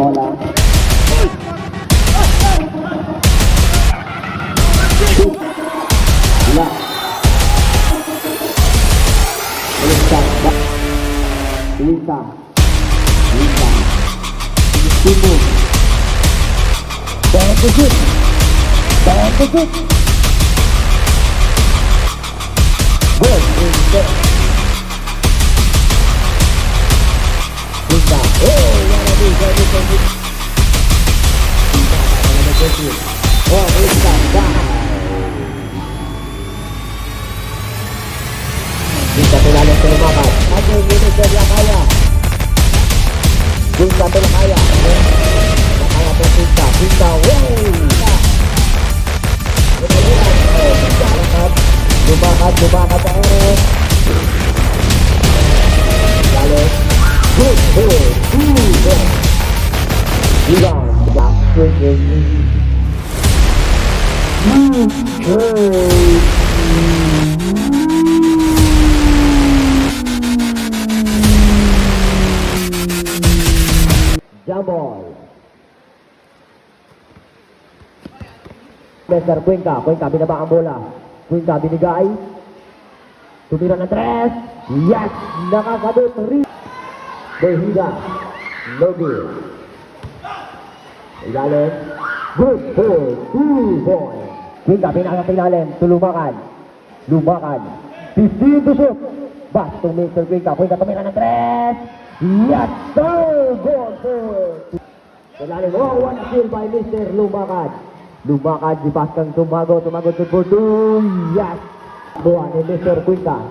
bola. Wala. Luisa. Timo. Bagus. Gol. Luisa. Oh, yana bisa. Oh, Luisa. Bisa pelalang termakan. Ada Indonesia dia kaya. Bisa terkaya. Kaya tercinta. Bisa. Wow. Lumakan Eres. Lalu. Good. Tidak. Jambol. Besar Cuenca binaba ang bola. Cuenca binigay. Tumira ng tres. Yes! Nakakabot. Behida. Logi. Ilalim. Good ball. 2 points. Cuenca pinaka sa ilalim. Tulumakan. 15 to shoot. Back to Mr. Cuenca tumira ng tres. Yes, sir! Goal, sir! Ilalim, one kill by Mr. Lumakad, dipaskan Tumago to Bodo. Yes! Buwan ni Mr. Cuenca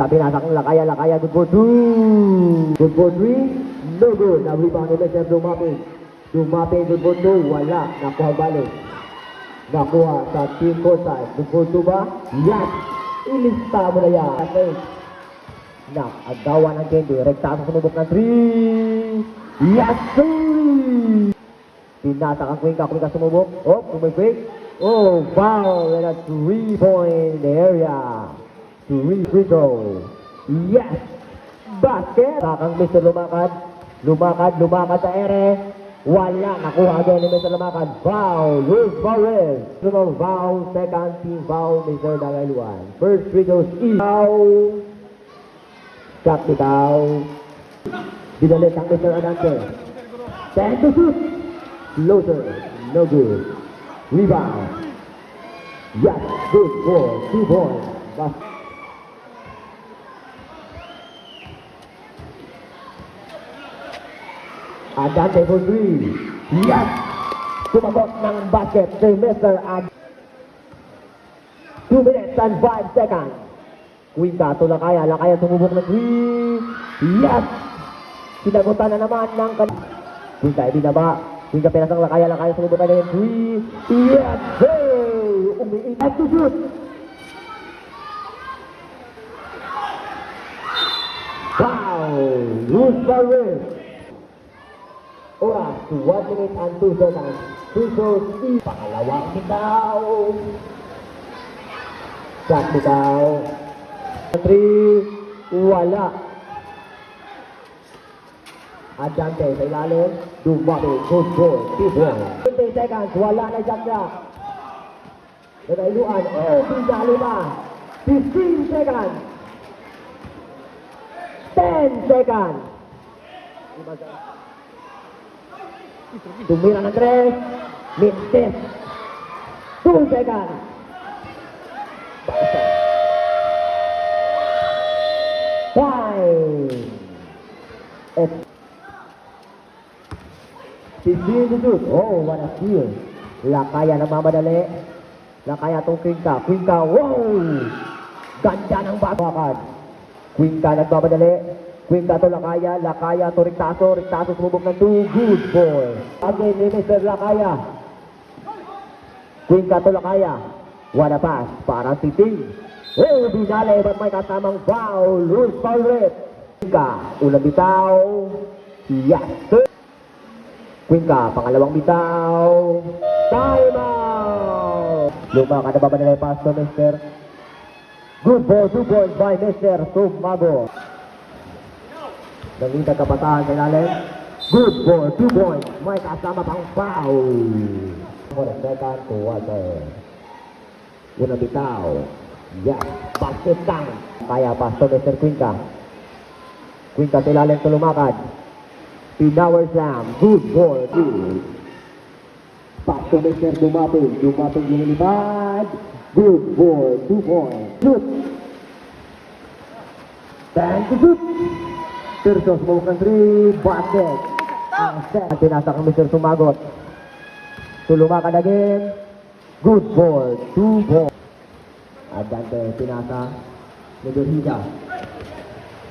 pinasak ng Lakaya, good for 2. Good for 3, no good. Nag-rebound ni Mr. Dumapi, good for 2, wala. Nakuha balik. Nakuha sa team court side. Good for 2 ba? Yes! Ilista mo na yan. Agawan ng Kendi. Rekta sumubok ng 3. Yes, sir! Pinasa kang Cuenca sumubok. Oh, kumipik. Oh, foul. And a 3-point area. 3 free throw. Yes! Basket! Sakang Mr. Lumakad sa ere. Wala. Nakuha agad ni Mr. Lumakad. Foul. Luis Barres. Foul. Second team foul. Mr. Dangailuan. First free throw is foul. Shot bitaw. Dinalit ang Mr. Anante. 10 to shoot. Closer. No good. Rebound. Yes. Good for 2 points. Adante for 3. Yes. Tumagot ng basket si Mr. Ad. 2 minutes and 5 seconds. Cuenca to Lakaya tumubok ng 3. Yes! Sinagutan na naman ng Cuenca ibinaba. Cuenca pinasang Lakaya tumubok na ng 3. Yes! Hey! Umiingat to shoot! Wow! Luis Barres! Oras, 1 minute and 2 seconds. Free throws is pangalawang bitaw. Shot bitaw. 3, wala. Adante sa ilalim. Dumabi, good ball, 20 seconds, wala na Jack. Nagailuan, pinalo na. 15 seconds. 10 seconds. Tumira ng 3. Mintes. 2 seconds. Basta. 15 to shoot. Oh, what a steal. Lakaya nagmamadali. Lakaya itong Cuenca. Wow! Ganda ng bakad. Cuenca nagmamadali. Cuenca to Lakaya to Rictaso sumubok ng 2. Good boy. Again ni Mr. Lakaya. Cuenca to Lakaya. What a pass. Parang titing. Oh, binale. Ba't may kasamang foul? Luis Barres. Cuenca, unang bitaw. Yes, sir. Cuenca, pangalawang bitaw. Time out! Lumakad na ba nila yung pass to Mr. Good ball, 2 points by Mr. Tumago. Nangita kapatahan sa ilalim. Good for 2 points. May kasama pang foul. For the second quarter. Una bitaw. Yes, basket down. Kaya pa to Mr. Quinca. Quinca sa ilalim sa lumakad. Pinower slam. Good for 2. Pass to Mr. Dumating. Dumating yung lipad. Good for 2 points. Shoot. 10 to shoot. Tirso sumubok ng 3. Basket. Ang set. Tinasa kang Mr. Sumagot. Tulumakan again. Good for 2 points. At Dante tinasa. Medorhiga.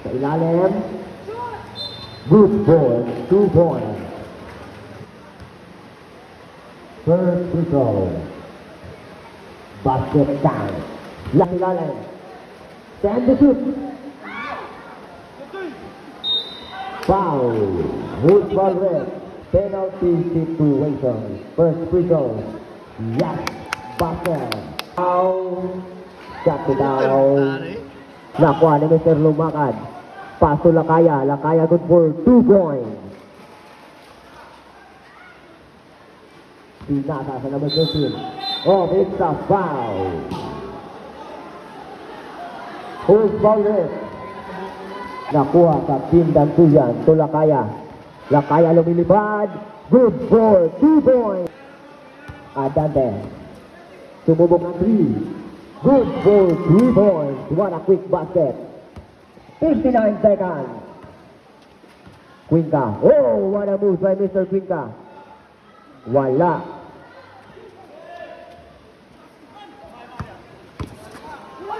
Sa ilalim. Good for 2 points. First free throw. Basket down. Lang ilalim. 10 to shoot. Foul. Who's ball red? Penalty situation. First free throw. Yes. Basket. Foul. Shot it down. Nakuha ni Mr. Lumakad. Paso Lakaya. Lakaya good for 2 points. Pinasa sa number 13. Oh, it's a foul. Who's ball red? Nakuha sa team Dantuyan. To Lakaya. Lakaya lumilipad. Good for 2 points. Adante. Sumubok ng 3. Good for 3 points. What a quick basket. 59 seconds. Quinca. Oh, what a move by Mr. Quinca. Wala.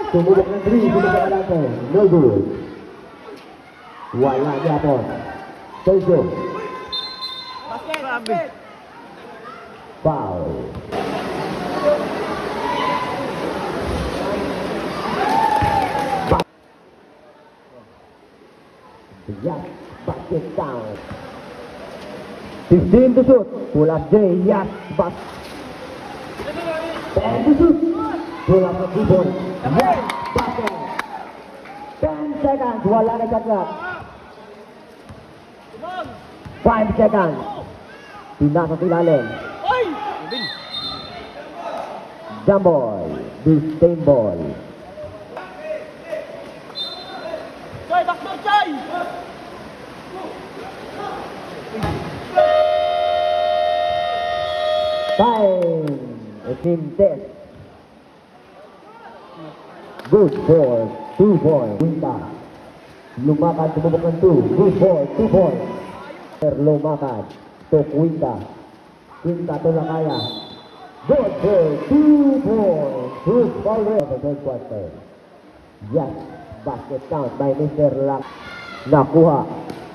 Sumubok ng 3. Sumubok ng Adante. No good. Wala niya po. Sergio. Foul. Yes, basket down. 15 to shoot. Pull up J. Yes, but 10 to shoot. Pull up the 3 points. Yes, basket. 10 seconds. Wala na shot clock. 5 seconds. Pinasa sa ilalim. Jamboy. Disdain ball. Chay, backdoor, Chay! Time. A team test. Good for 2 points. Quinta. Lumakad, sumubok ng 2. Good for 2 points. Lumakad. To Quinta. Quinta to Lakaya. Good for 2 points. Good for the third quarter. Yes. Basket count by Mr. Lak. Nakuha.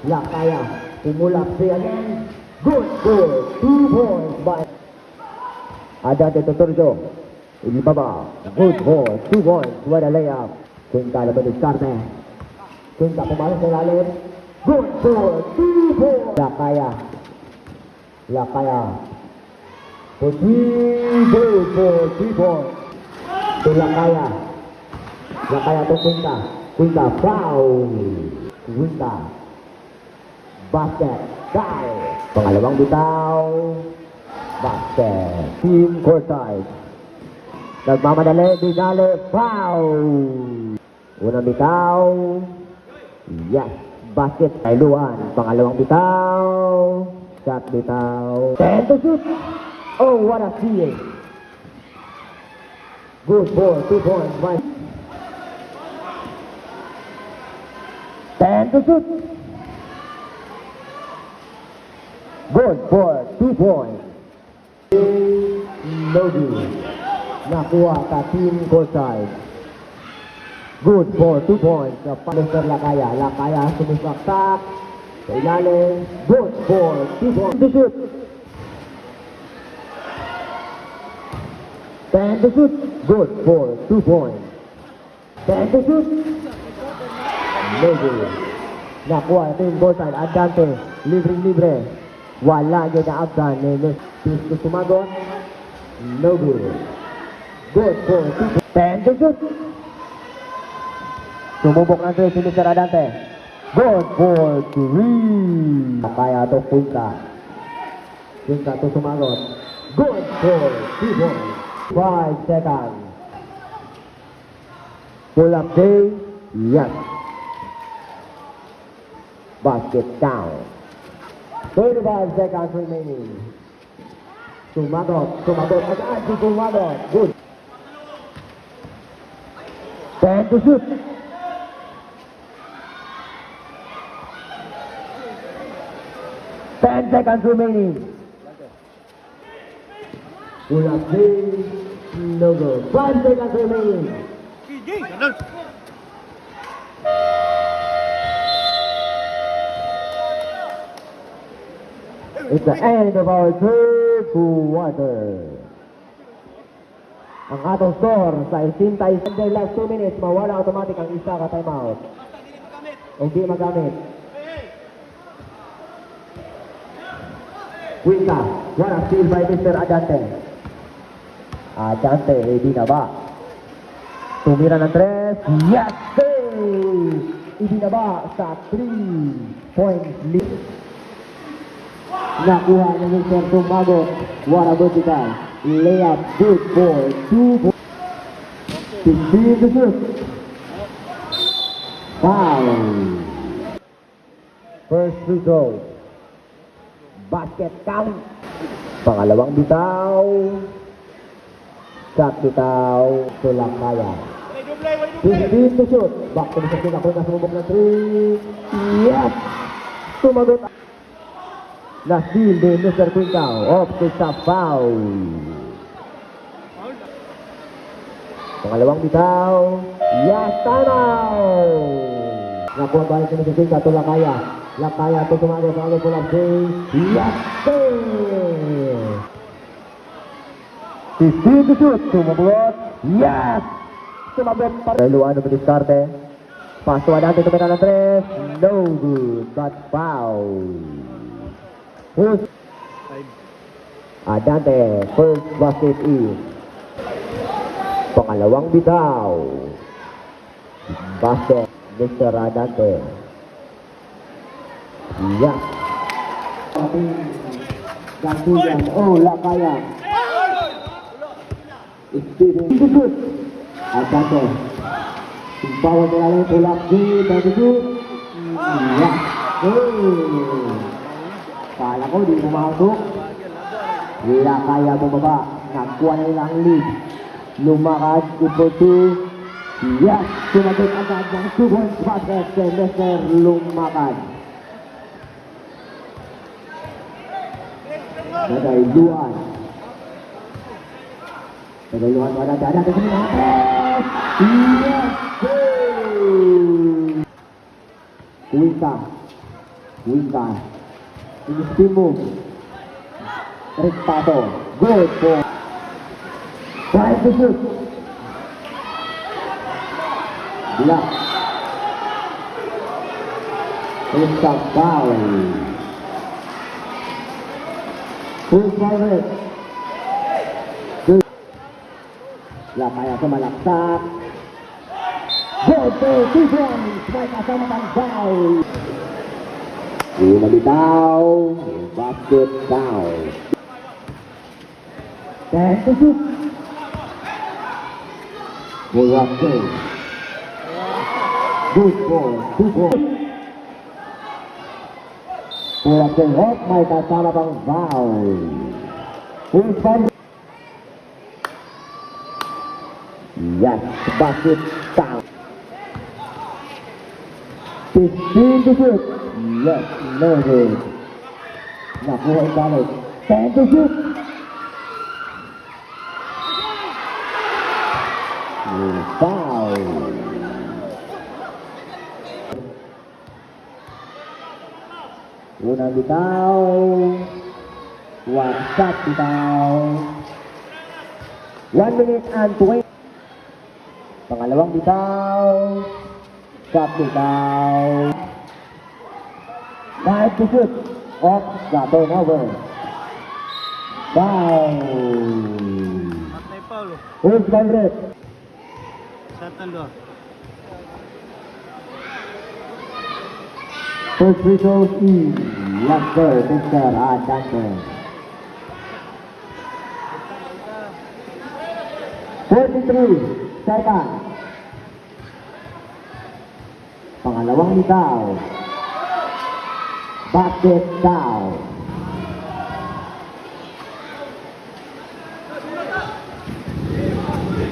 Lakaya. Tumulak siya again. Good for 2 points by Adante Totorjo. Ilibaba. Good for 2 points. What a layup. Quinta naman diskarte. Quinta pumasok sa lalim. Good for 2 points. Lakaya. Lakaya. For 3. Good for 3 points. To Lakaya. Lakaya to Quinta. Quinta foul. Quinta. Basket. Tie. Pangalawang bitaw. Basket. Team courtside. Nagmamadali. Dinali. Foul. Unang bitaw. Yes. Basket. Kailuan. Pangalawang bitaw. Shot bitaw. 10 to shoot. Oh, what a steal. Good for 2 points. 10 to shoot. Good for 2 points. No good. Nakuha sa team courtside. Good for 2 points. Sa Mr. Lakaya. Lakaya sumisaksak. Sa ilalim. Good for 2 points. To shoot. 10 to shoot. Good for 2 points. 10 to shoot. No good. Nakuha sa team courtside. Adante. Libre. Wala yun na abdan ni Cristo Sumagot. No good. Good for 2 points. 10 to shoot. Sumubok na si Mr. Adante. Good for 3. Kaya to Quinta. Quinta to sumagot. Good for 3 points. 5 seconds. Pull up day. Yes. Basket down. 35 seconds remaining. Sumagot agad si Sumagot. Good. 10 to shoot. 10 seconds remaining. Pull up three. No good. 5 seconds remaining. Ganun. It's the end of our third quarter. Ang atong score sa Isinta is in the last 2 minutes, mawala automatic ang isa ka timeout. O di magamit. Quinta, what a steal by Mr. Adante. Adante, hindi na ba? Tumira ng 3. Yes, save! Hindi na ba sa 3-point lead? Nakuha ni Mr. Sumagot. What a vertical. Layup good for 2 points. 15 to shoot. Foul. First free throw. Basket count. Pangalawang bitaw. Shot bitaw. Tulak kaya. 15 to shoot. Back to Mr. King. Ako na sumubok ng 3. Yes! Sumagot. Na-steal din Mr. Quintao. Offset sa foul. Pangalawang bitaw. Yes, timeout! Nakuha ba rin si Mr. Quintao? Ito Lakaya. Lakaya ito sumagot. Pangalawang pull up day. Yes, sir! 15 to shoot. Sumabot. Yes! Sumabot pa rin. Dahil ano diskarte. Paso Adante tumira ng 3. No good. But foul. First, Adante, first basket is pangalawang bitaw. Basket, Mr. Adante. Yeah. Gantuan, oh, Lakaya. Istidin. Adante. Bawal nila lang tulak di, Gantuan. Yeah. Kala ko di pumasok. Wala kaya bumaba. Nakuha na nila ang lead. Lumakad. Ito 2. Yes! Sumagot agad ng 2 points basket kay Mr. Lumakad. Nagayluan. Nagayluan pa na dada. Yes! Quinta. Istimo. Ripato. Good for 5 to shoot. Block. It's a foul. Full forward. Good. Lakaya sa malaksak. Good for 2 points. May kasama ng foul. Una bitaw, basket down. 10 to shoot. Pull up game. Good for 2 points. Pull up game. Hot, may kasama pang foul. Full foul. Yes, basket down. 15 to shoot. Yes, no good. Nakuha ang balik. 10 to shoot. Foul. Unang bitaw. One shot bitaw. 1 minute and 20. Pangalawang bitaw. Shot bitaw. 5 to shoot. Off the turnover. Foul. Patay Paulo. First by Red. Satan doon. First result is Jasper, Mr. at Jasper. 43 seconds. Pangalawang bitaw. Basket down.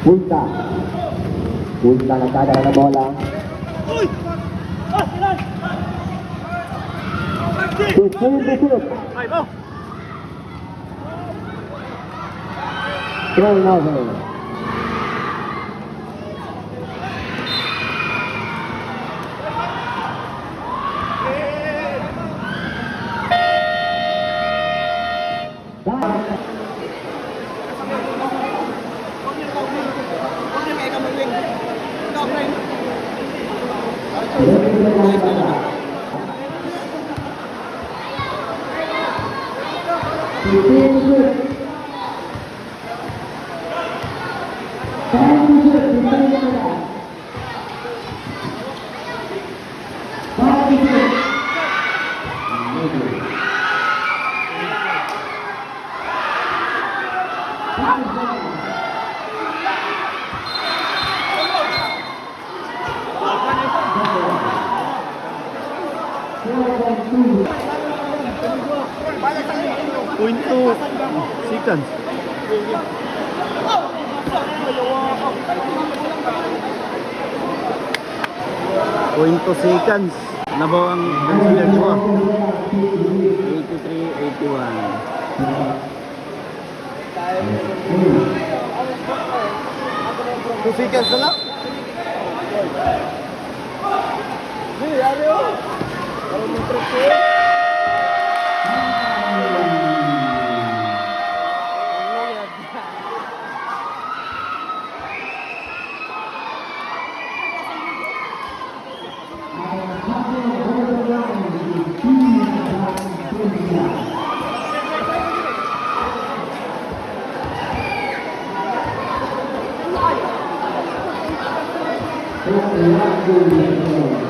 Punta. Punta nagkadala na bola. Uy! Ah, ilan? 15-6. Ay, oh! Turnover. Point to seconds. Point to seconds. Nabaw ang consider ko. 83-81. 2 seconds na lang? Thank you.